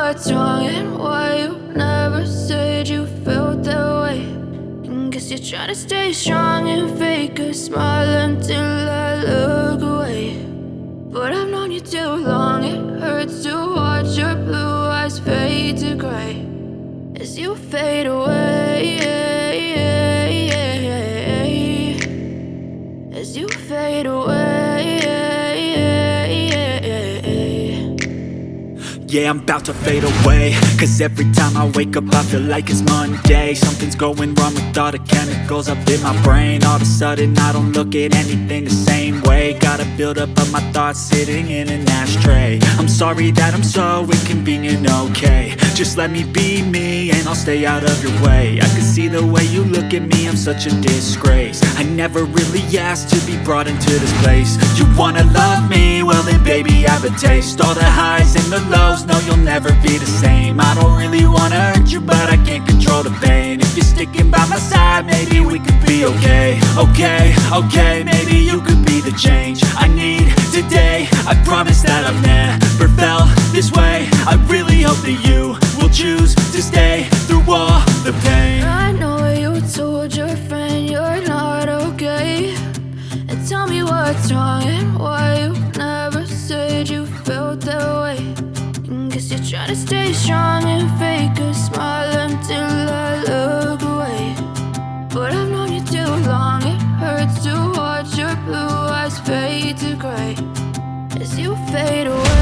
what's wrong and why you never said you felt that way. And guess you're trying to stay strong and fake a smile until I look away. But I've known you too long, it hurts to watch your blue eyes fade to gray as you fade away, as you fade away. Yeah, I'm about to fade away, cause every time I wake up I feel like it's Monday. Something's going wrong with all the chemicals up in my brain. All of a sudden I don't look at anything the same way. Gotta build up of my thoughts sitting in an ashtray. I'm sorry that I'm so inconvenient, okay. Just let me be me and I'll stay out of your way. I can see the way you look at me, I'm such a disgrace. I never really asked to be brought into this place. You wanna love me? Well then baby I have a taste. All the highs and the lows, no you'll never be the same. I don't really wanna hurt you but I can't control the pain. If you're sticking by my side maybe we could be okay. Okay, maybe you could be the change I need today. I promise that I've never felt this way. I really hope that you will choose to stay through all the pain. I know you told your friend you're not okay, and tell me what's wrong and why you never said you felt that way. And guess you're trying to stay strong and fake a smile until I look away. But I've known you too long, it hurts to watch your blue eyes fade to gray as you fade away.